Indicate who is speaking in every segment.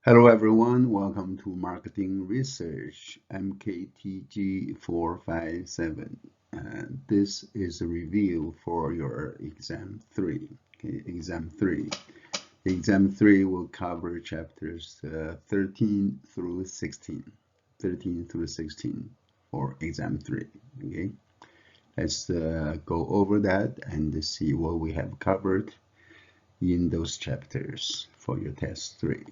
Speaker 1: Hello everyone, welcome to Marketing Research MKTG 457. This is a review for your exam 3. Okay, exam 3. Exam 3 will cover chapters 13 through 16. 13 through 16 for exam 3. Okay, let's go over that and see what we have covered in those chapters for your test 3.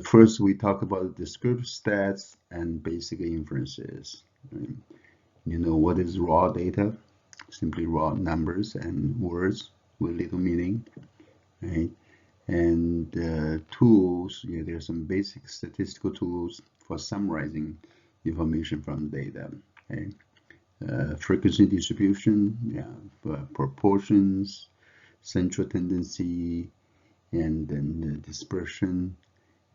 Speaker 1: First, we talk about descriptive stats and basic inferences. Right? You know what is raw data? Simply raw numbers and words with little meaning. Right? And tools, there's some basic statistical tools for summarizing information from data. Okay? Frequency distribution, proportions, central tendency, and then dispersion.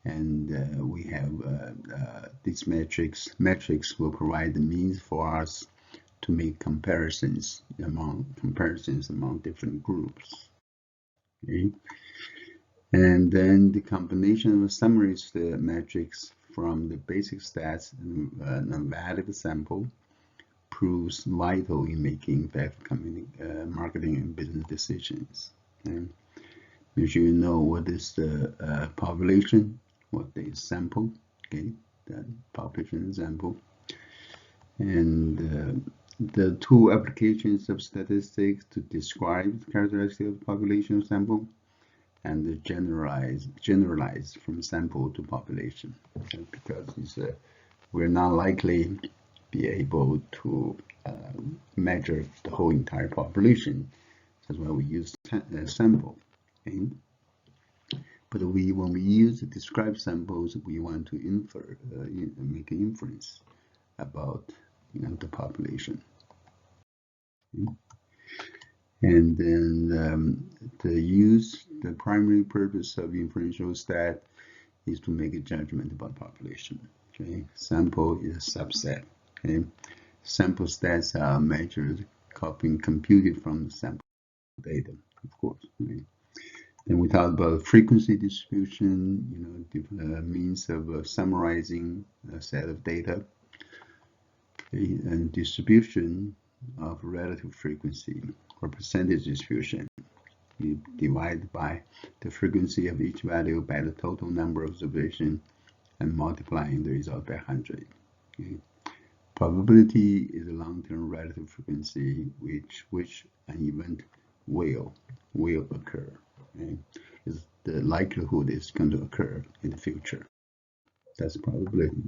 Speaker 1: And we have these metrics. Metrics will provide the means for us to make comparisons among different groups. Okay? And then the combination of summaries the metrics from the basic stats and a valid sample proves vital in making effective marketing and business decisions. Okay? Make sure you know what is the population, what the sample, okay, the population sample, and the two applications of statistics to describe the characteristics of the population sample, and the generalize from sample to population, because we're not likely be able to measure the whole entire population. That's why we use sample. Okay? But when we use describe samples, we want to make an inference about the population. Okay? And then the primary purpose of inferential stat is to make a judgment about population. Okay, sample is a subset. Okay, sample stats are measured, computed from the sample data, of course. Right? Then we talk about frequency distribution, different means of summarizing a set of data, okay, and distribution of relative frequency or percentage distribution. You divide by the frequency of each value by the total number of observations and multiplying the result by 100. Okay. Probability is a long-term relative frequency which an event will occur. Okay. Is the likelihood is going to occur in the future. That's probability.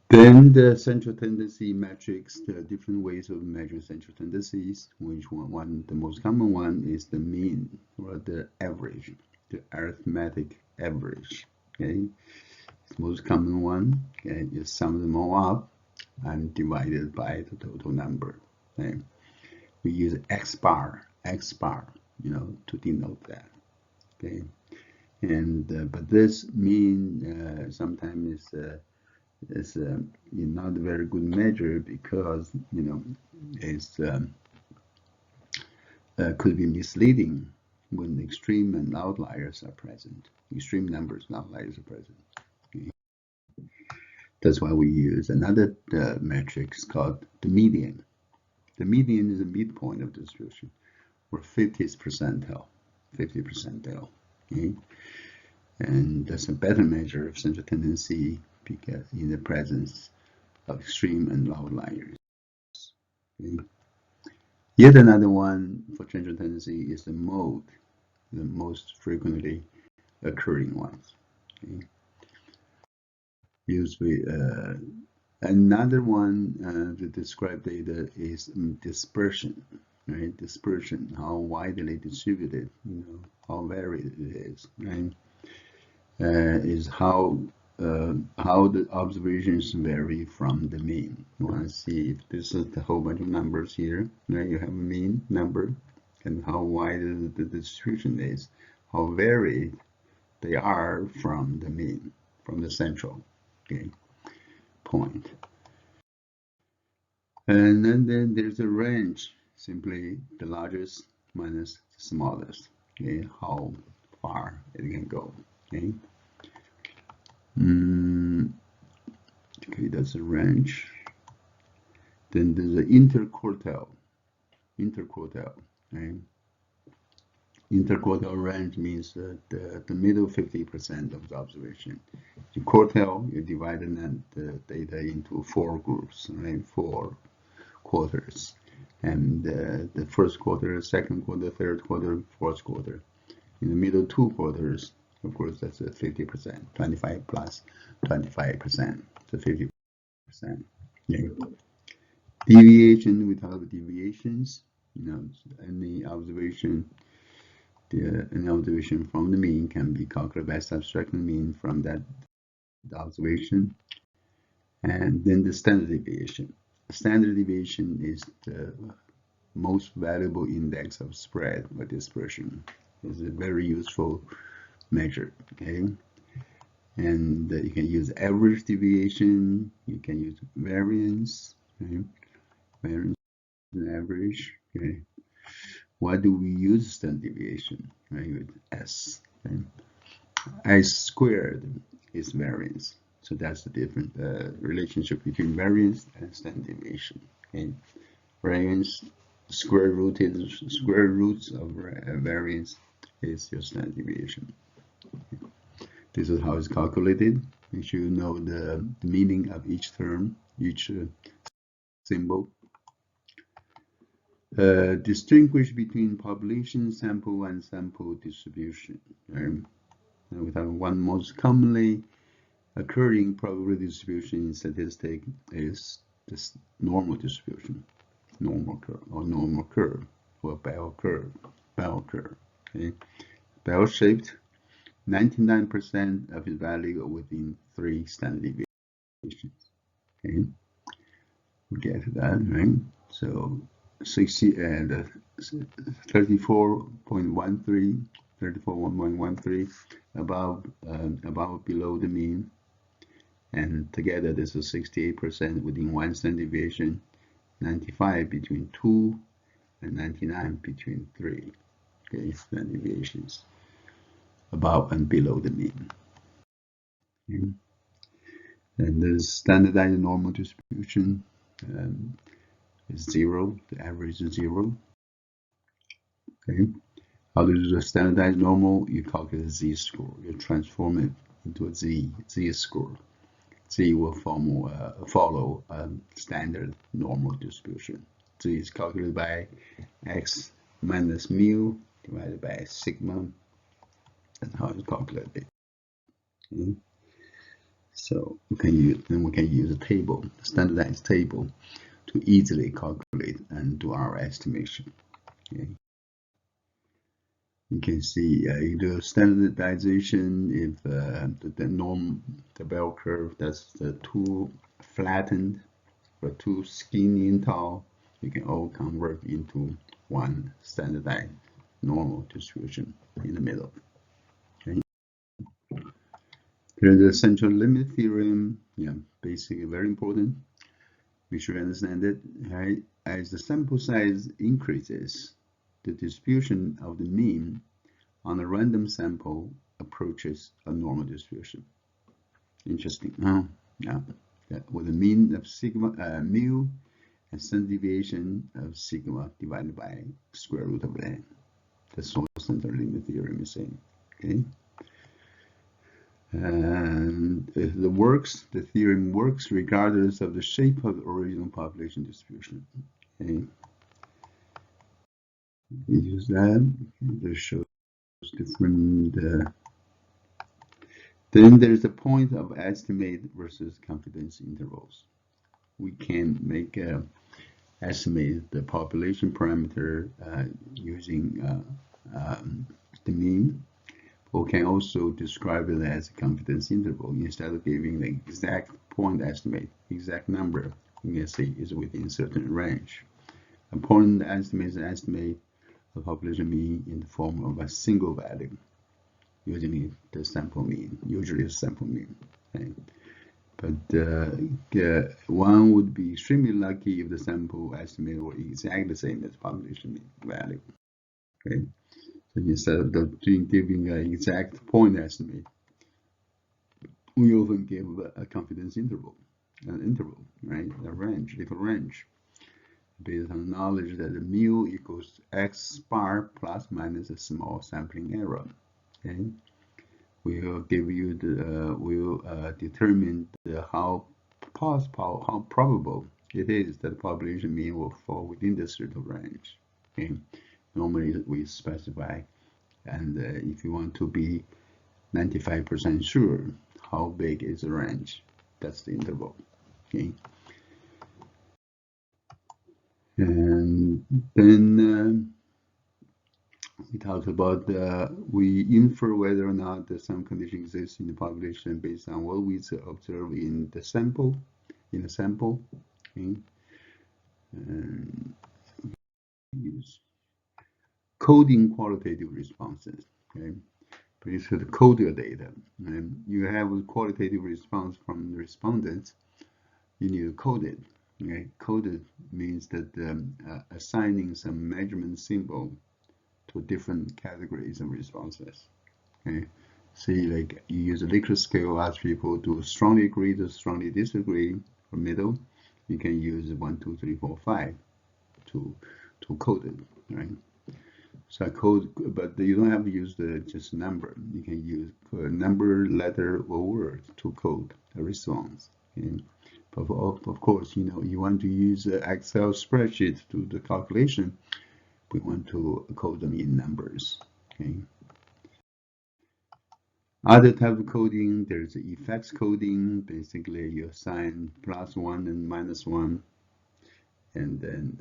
Speaker 1: Then the central tendency metrics, there are different ways of measuring central tendencies. The most common one is the mean or the average, the arithmetic average. Okay, the most common one. Okay, you sum them all up and divided by the total number. Okay, we use x bar, to denote that. Okay, and but this mean sometimes is not a very good measure because it's could be misleading when extreme and outliers are present. Extreme numbers and outliers are present. Okay. That's why we use another metric called the median. The median is a midpoint of distribution, or 50th percentile. 50 percentile. Okay. And that's a better measure of central tendency because in the presence of extreme and outliers. Okay. Yet another one for central tendency is the mode, the most frequently occurring ones. Okay. Usually, another one to describe data is dispersion. Right, dispersion, how widely distributed, how varied it is. Right, is how the observations vary from the mean. You want to see if this is the whole bunch of numbers here. Right, you have a mean number, and how wide the distribution is, how varied they are from the mean, from the central point. And then there's a range, simply the largest minus the smallest. Okay, how far it can go. Okay. Okay, that's a range. Then there's an interquartile. Right? Interquartile range means the middle 50% of the observation. The quartile, you divide the data into 4 groups, right? 4 quarters. And the first quarter, second quarter, third quarter, fourth quarter. In the middle 2 quarters, of course, that's a 50%, 25 plus 25%, so 50%. Yeah. Deviation, we talk about deviations, any observation, an observation from the mean can be calculated by subtracting the mean from the observation. And then the standard deviation. Standard deviation is the most valuable index of spread or dispersion. It's a very useful measure, okay? And you can use average deviation, you can use variance, okay? Variance and average, okay? Why do we use standard deviation? Right, with S, okay? S squared is variance. So that's the different relationship between variance and standard deviation. Okay? Variance, square roots of variance is your standard deviation. This is how it's calculated. Make sure you know the meaning of each term, each symbol. Distinguish between population sample and sample distribution. We have one most commonly occurring probability distribution in statistics is this normal distribution, normal curve, or bell curve. Okay? Bell-shaped, 99% of its value are within 3 standard deviations. Okay, we get that, right? So 60 and 34.13 above below the mean, and together this is 68% within 1 standard deviation, 95 between 2, and 99 between 3. Okay, standard deviations above and below the mean. Okay. And the standardized normal distribution is 0. The average is 0. Okay. How to do the standardized normal? You calculate the z-score. You transform it into a z-score. Z will follow a standard normal distribution. Z is calculated by x minus mu divided by sigma. That's how it's calculated. Okay. So we can use a table, a standardized table, to easily calculate and do our estimation. Okay. You can see you do standardization if the bell curve, that's the too flattened or too skinny and tall, you can all convert into one standardized normal distribution in the middle. Okay. Here's the central limit theorem. Yeah, basically very important. We should understand it. Right? As the sample size increases, the distribution of the mean on a random sample approaches a normal distribution. Interesting, huh? Yeah. With a mean of sigma mu and standard deviation of sigma divided by square root of n. That's what central limit theorem is saying. Okay. And the theorem works regardless of the shape of the original population distribution. Okay. You use that. This shows different. Then there's a point of estimate versus confidence intervals. We can make estimate the population parameter using the mean. We can also describe it as a confidence interval. Instead of giving the exact point estimate, exact number, we can say is within a certain range. A point estimate is an estimate of population mean in the form of a single value, usually the sample mean, usually a sample mean. Right? But one would be extremely lucky if the sample estimate were exactly the same as population mean value. Okay. So instead of giving an exact point estimate, we often give a confidence interval, right? A range, little range, based on knowledge that the mu equals x bar plus minus a small sampling error. Okay, we'll give you the determine how possible, how probable it is that the population mean will fall within the certain range. Okay, normally we specify, and if you want to be 95% sure how big is the range, that's the interval. Okay, and then we talked about we infer whether or not some condition exists in the population based on what we observe in the sample, okay? And use coding qualitative responses, okay? Basically, code your data, and you have a qualitative response from the respondents. You need to code it. Okay, coded means that assigning some measurement symbol to different categories of responses. Okay, see, like you use a Likert scale, ask people to strongly agree to strongly disagree, or middle. You can use 1, 2, 3, 4, 5 to code it, right? So code, but you don't have to use just number. You can use number, letter, or word to code a response. Okay? But of course, you want to use Excel spreadsheet to do the calculation. We want to code them in numbers. Okay. Other type of coding, there's effects coding. Basically, you assign +1 and -1, and then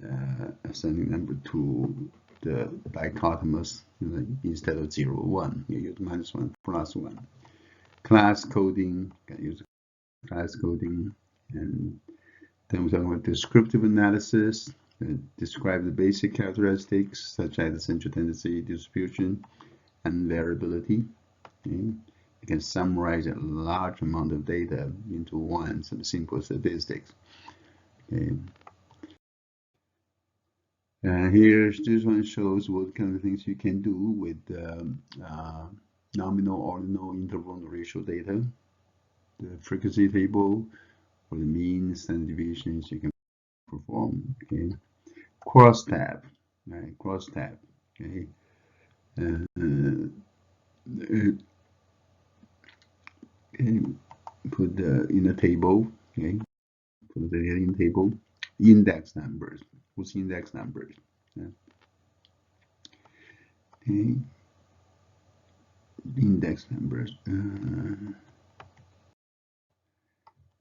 Speaker 1: assigning number to the dichotomous, instead of 0, 1, you use -1, +1. Class coding, can use class coding, and then we're talking about descriptive analysis. Describe the basic characteristics such as the central tendency, distribution, and variability. Okay? You can summarize a large amount of data into some simple statistics. Okay? Here, this one shows what kind of things you can do with nominal, ordinal, interval, and ratio data. The frequency table for the mean, standard deviations you can perform. Okay, crosstab, right? Crosstab. Okay, put in a table. Okay, put the data in table. Index numbers. What's index numbers? Yeah. Okay, index numbers.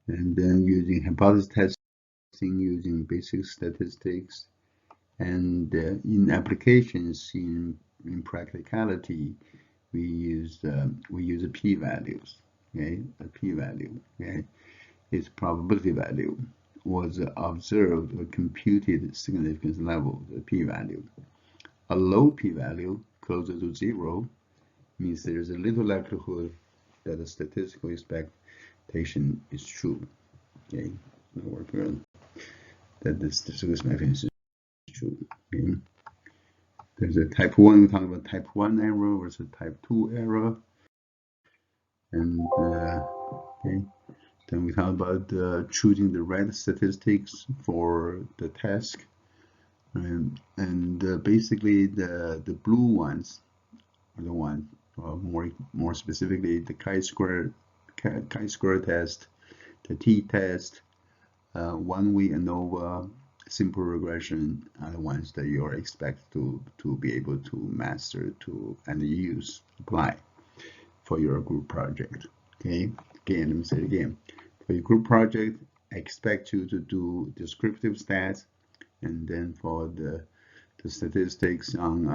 Speaker 1: And then using hypothesis testing, using basic statistics, and in applications, in practicality, we use p-values. Okay, a p-value. Okay, its probability value was observed or computed significance level, the p-value. A low p-value closer to 0 means there's a little likelihood that the statistical expectation is true. Okay, that the statistical expectation is true. Okay. There's a type 1, we're talking about type 1 error versus type 2 error. And okay. Then we talk about choosing the right statistics for the task. And basically the blue ones are the ones, more specifically the chi-square test, the t-test, one-way ANOVA, simple regression are the ones that you are expected to be able to master and apply for your group project. Okay, again, let me say it again. For your group project, I expect you to do descriptive stats, and then for the statistics on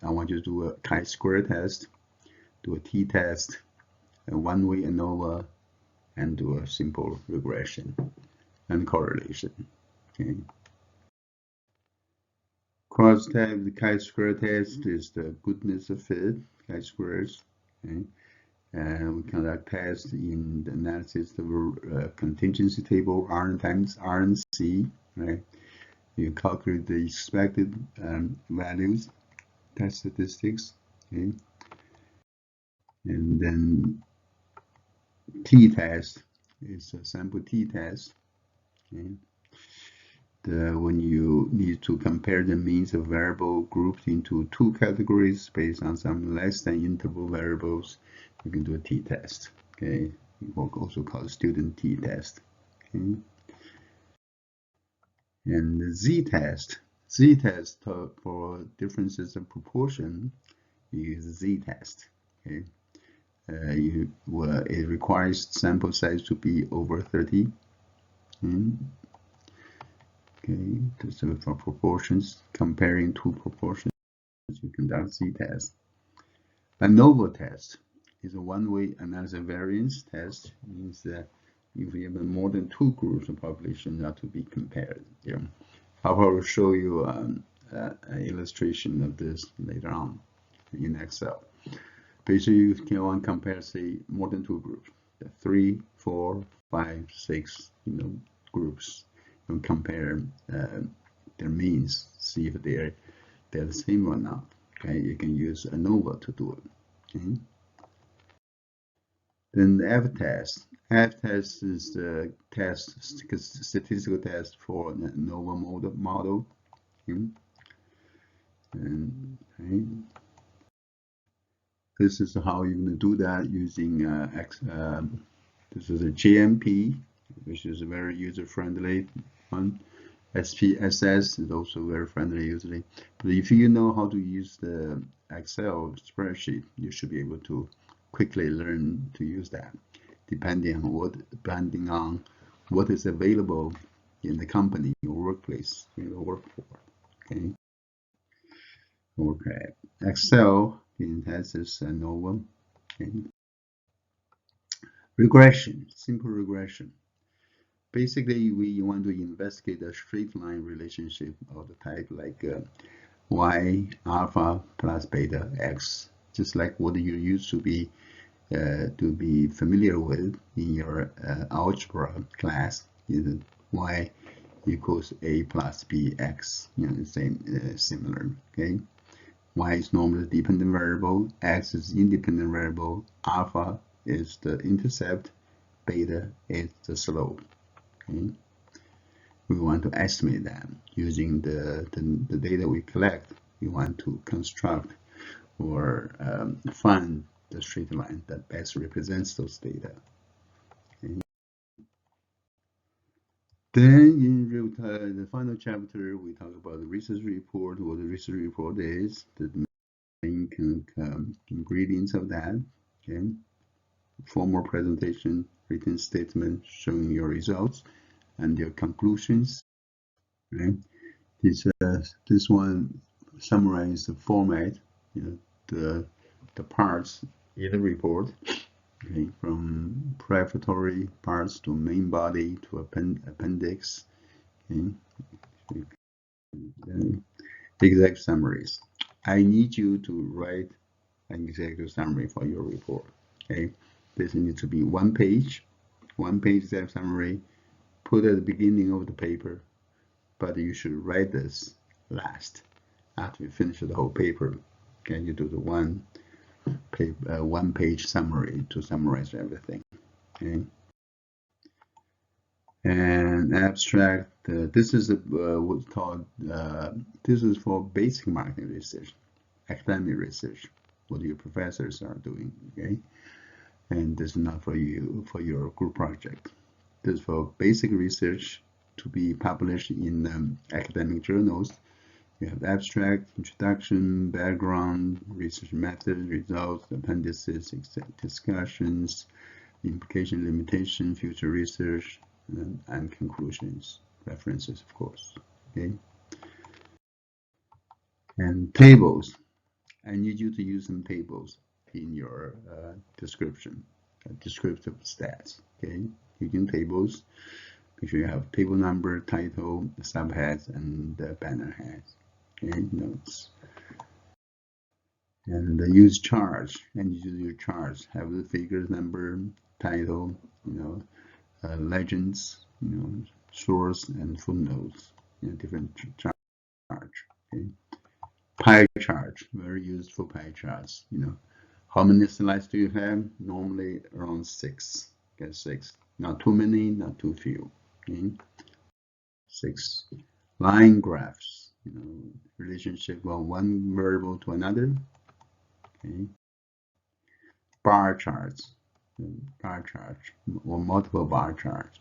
Speaker 1: I want you to do a chi-square test, do a t-test, a one-way ANOVA, and do a simple regression and correlation. Okay. Crosstab, the chi-square test is the goodness of fit, chi-squares. Okay. And we conduct tests in the analysis of contingency table R times R and C. Right. You calculate the expected values test statistics. Okay, and then t-test is a sample t-test. Okay, when you need to compare the means of variable grouped into two categories based on some less than interval variables, you can do a t-test. Okay, we will also call student t-test. Okay, and the z-test. Z-test for differences of proportion, you use z-test. Okay, it requires sample size to be over 30. Okay, so for proportions, comparing two proportions, you conduct z-test. ANOVA test is a one-way analysis variance test. It means that if you have more than two groups of population not to be compared. Yeah. I will show you an illustration of this later on in Excel. Basically, you can compare, say, more than two groups, 3, 4, 5, 6, groups, and compare their means, see if they're the same or not. Okay, you can use ANOVA to do it. Okay. Then the F-test. F-test is the statistical test for the ANOVA model. Okay. And okay. This is how you're going to do that using this is a JMP, which is a very user-friendly one. SPSS is also very friendly usually. But if you know how to use the Excel spreadsheet, you should be able to quickly learn to use that, depending on what is available in the company or workplace you work for. Okay. Okay. Excel has this ANOVA. Okay. Regression, simple regression. Basically, we want to investigate a straight line relationship of the type like y alpha plus beta x, just like what you used to be familiar with in your algebra class. Is y equals a plus bx, the same, similar. Okay, y is normally dependent variable, x is independent variable, alpha is the intercept, beta is the slope. Okay. We want to estimate that using the data we collect. We want to construct or find the straight line that best represents those data. Okay. Then in the final chapter, we talk about the research report, what the research report is, the main ingredients of that. Okay. Formal presentation, written statement showing your results and your conclusions. Right? This one summarizes the format, the parts in the report, okay, from prefatory parts to main body to appendix, okay, executive summaries. I need you to write an executive summary for your report. Okay, this needs to be one page executive summary, put at the beginning of the paper, but you should write this last after you finish the whole paper. Okay, you do the one page summary to summarize everything. Okay, and abstract. This is what's called. This is for basic marketing research, academic research, what your professors are doing. Okay, and this is not for you for your group project. This is for basic research to be published in academic journals. You have abstract, introduction, background, research method, results, appendices, discussions, implication, limitation, future research, and conclusions, references, of course. Okay. And tables. I need you to use some tables in your description, descriptive stats. Okay, using tables. Make sure you have table number, title, subheads, and banner heads. Okay, notes. And use charts. And use your charts. Have the figures, number, title, legends, source, and footnotes. Different charts. Okay. Pie chart, very useful pie charts. How many slides do you have? Normally around six. Get six. Not too many, not too few. Okay? Six. Line graphs, relationship of one variable to another. Okay. Bar charts, or multiple bar charts.